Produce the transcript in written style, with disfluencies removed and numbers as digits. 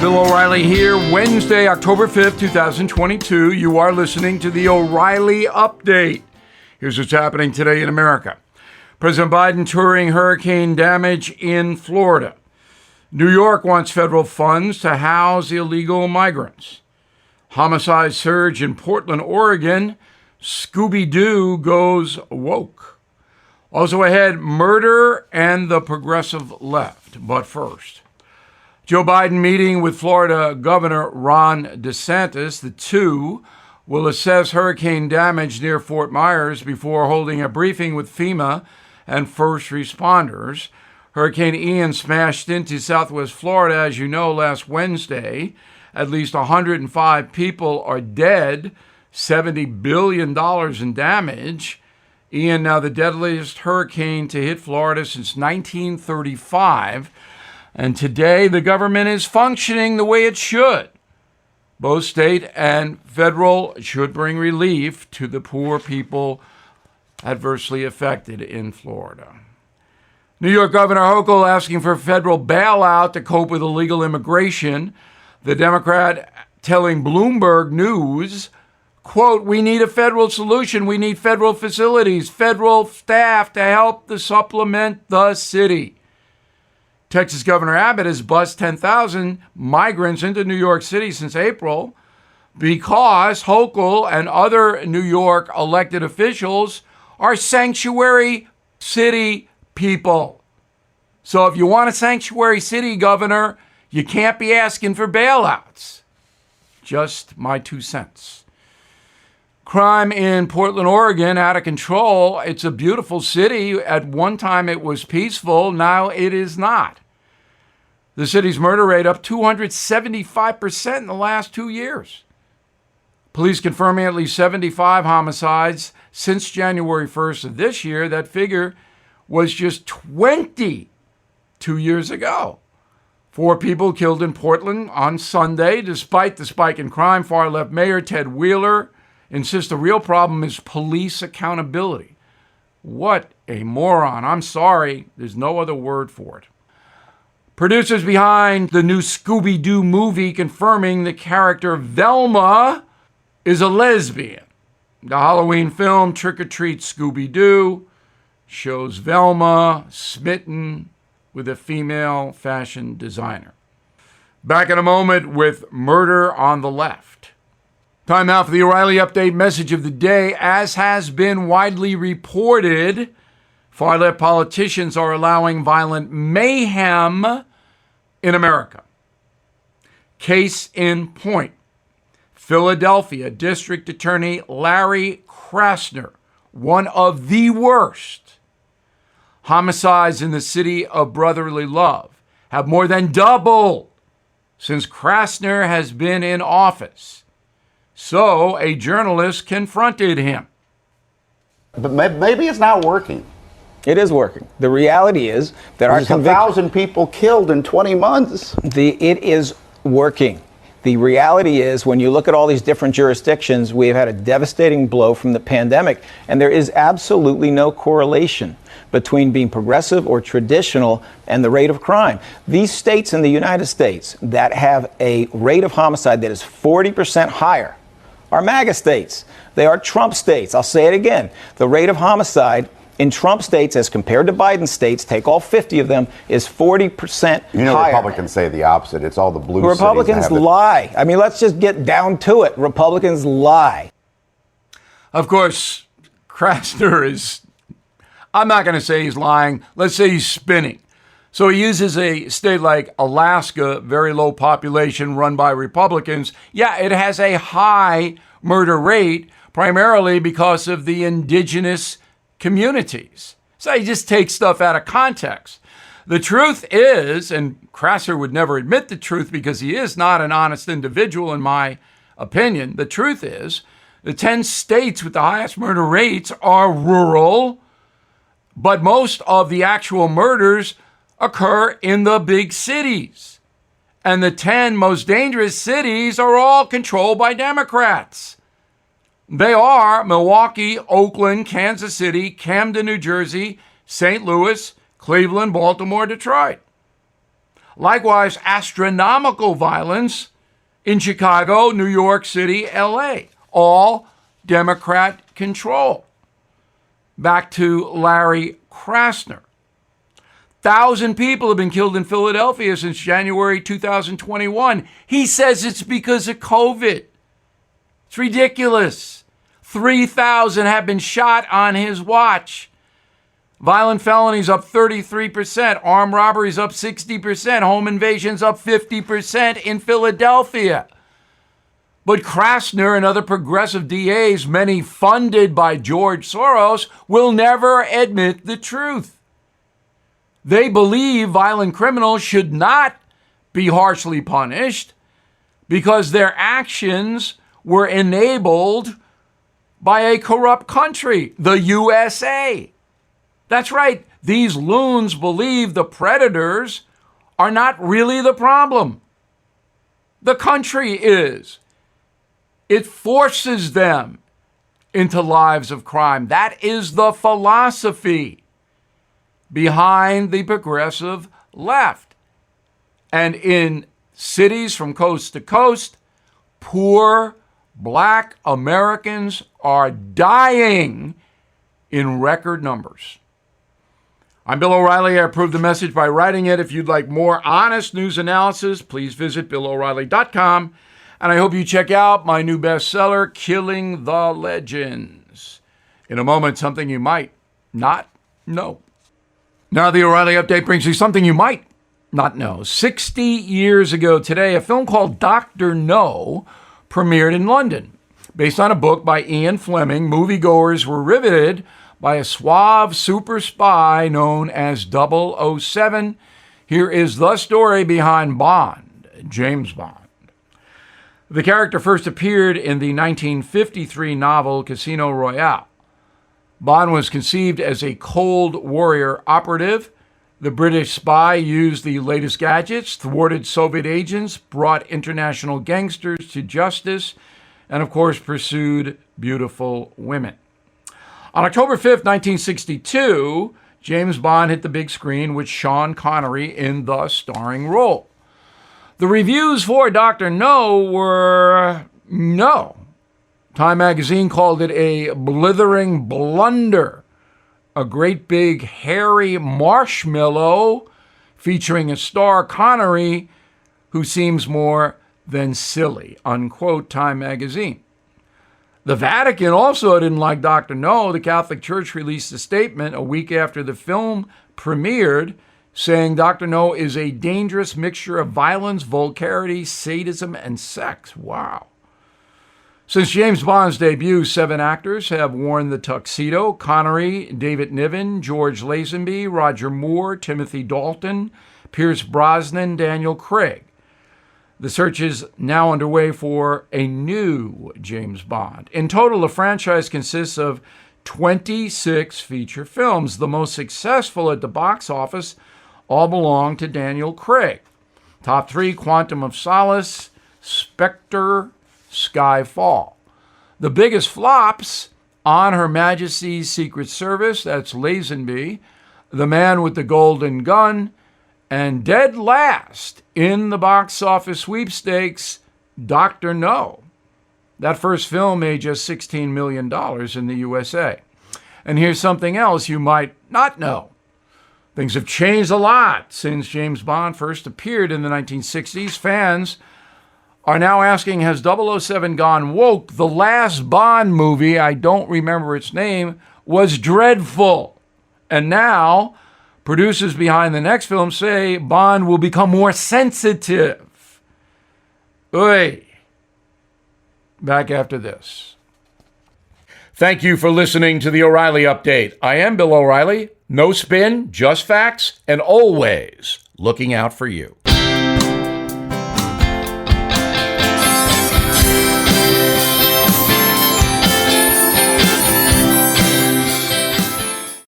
Bill O'Reilly here, Wednesday, October 5th, 2022. You are listening to the O'Reilly Update. Here's what's happening today in America. President Biden touring hurricane damage in Florida. New York wants federal funds to house illegal migrants. Homicide surge in Portland, Oregon. Scooby Doo goes woke. Also ahead, murder and the progressive left. But first, Joe Biden meeting with Florida Governor Ron DeSantis. The two will assess hurricane damage near Fort Myers before holding a briefing with FEMA and first responders. Hurricane Ian smashed into southwest Florida, as you know, last Wednesday. At least 105 people are dead, $70 billion in damage. Ian, now the deadliest hurricane to hit Florida since 1935. And today, the government is functioning the way it should. Both state and federal should bring relief to the poor people adversely affected in Florida. New York Governor Hochul asking for federal bailout to cope with illegal immigration. The Democrat telling Bloomberg News, quote, "We need a federal solution. We need federal facilities, federal staff to help to supplement the city." Texas Governor Abbott has bused 10,000 migrants into New York City since April because Hochul and other New York elected officials are sanctuary city people. So if you want a sanctuary city governor, you can't be asking for bailouts. Just my 2 cents. Crime in Portland, Oregon, out of control. It's a beautiful city. At one time it was peaceful. Now it is not. The city's murder rate up 275% in the last 2 years. Police confirming at least 75 homicides since January 1st of this year. That figure was just 20 2 years ago. 4 people killed in Portland on Sunday. Despite the spike in crime, far-left Mayor Ted Wheeler insists the real problem is police accountability. What a moron. I'm sorry. There's no other word for it. Producers behind the new Scooby Doo movie confirming the character Velma is a lesbian. The Halloween film Trick or Treat Scooby Doo shows Velma smitten with a female fashion designer. Back in a moment with murder on the left. Time now for the O'Reilly Update message of the day. As has been widely reported, far-left politicians are allowing violent mayhem in America. Case in point, Philadelphia District Attorney Larry Krasner, one of the worst homicides in the city of brotherly love, have more than doubled since Krasner has been in office. So a journalist confronted him. But maybe it's not working. It is working. The reality is that There's 1,000 people killed in 20 months. It is working. The reality is, when you look at all these different jurisdictions, we have had a devastating blow from the pandemic, and there is absolutely no correlation between being progressive or traditional and the rate of crime. These states in the United States that have a rate of homicide that is 40% higher are MAGA states. They are Trump states. I'll say it again. The rate of homicide in Trump states as compared to Biden states, take all 50 of them, is 40% higher. Republicans say the opposite. It's all the blue Republicans lie. I mean, let's just get down to it. Republicans lie. Of course, Krasner is, I'm not going to say he's lying. Let's say he's spinning. So he uses a state like Alaska, very low population, run by Republicans. Yeah, it has a high murder rate, primarily because of the indigenous communities. So he just takes stuff out of context. The truth is, and Krasner would never admit the truth because he is not an honest individual in my opinion, the truth is the 10 states with the highest murder rates are rural, but most of the actual murders occur in the big cities. And the 10 most dangerous cities are all controlled by Democrats. They are Milwaukee, Oakland, Kansas City, Camden, New Jersey, St. Louis, Cleveland, Baltimore, Detroit. Likewise, astronomical violence in Chicago, New York City, LA, all Democrat control. Back to Larry Krasner. 1,000 people have been killed in Philadelphia since January 2021. He says it's because of COVID. It's ridiculous. 3,000 have been shot on his watch. Violent felonies up 33%. Armed robberies up 60%. Home invasions up 50% in Philadelphia. But Krasner and other progressive DAs, many funded by George Soros, will never admit the truth. They believe violent criminals should not be harshly punished because their actions were enabled by a corrupt country, the USA. That's right. These loons believe the predators are not really the problem. The country is. It forces them into lives of crime. That is the philosophy behind the progressive left. And in cities from coast to coast, poor Black Americans are dying in record numbers. I'm Bill O'Reilly. I approve the message by writing it. If you'd like more honest news analysis, please visit BillO'Reilly.com. And I hope you check out my new bestseller, Killing the Legends. In a moment, something you might not know. Now, the O'Reilly Update brings you something you might not know. 60 years ago today, a film called Dr. No premiered in London. Based on a book by Ian Fleming, moviegoers were riveted by a suave super spy known as 007. Here is the story behind Bond, James Bond. The character first appeared in the 1953 novel Casino Royale. Bond was conceived as a Cold Warrior operative. The British spy used the latest gadgets, thwarted Soviet agents, brought international gangsters to justice, and of course pursued beautiful women. On October 5th, 1962, James Bond hit the big screen with Sean Connery in the starring role. The reviews for Dr. No were no. Time magazine called it a blithering blunder, a great big hairy marshmallow featuring a star Connery who seems more than silly, unquote, Time magazine. The Vatican also didn't like Dr. No. The Catholic Church released a statement a week after the film premiered saying Dr. No is a dangerous mixture of violence, vulgarity, sadism, and sex. Wow. Since James Bond's debut, 7 actors have worn the tuxedo. Connery, David Niven, George Lazenby, Roger Moore, Timothy Dalton, Pierce Brosnan, Daniel Craig. The search is now underway for a new James Bond. In total, the franchise consists of 26 feature films. The most successful at the box office all belong to Daniel Craig. Top 3, Quantum of Solace, Spectre, Skyfall. The biggest flops, On Her Majesty's Secret Service, that's Lazenby, The Man with the Golden Gun, and dead last in the box office sweepstakes, Dr. No. That first film made just $16 million in the USA. And here's something else you might not know. Things have changed a lot since James Bond first appeared in the 1960s. Fans are now asking, has 007 gone woke? The last Bond movie, I don't remember its name, was dreadful. And now, producers behind the next film say Bond will become more sensitive. Oy. Back after this. Thank you for listening to the O'Reilly Update. I am Bill O'Reilly. No spin, just facts, and always looking out for you.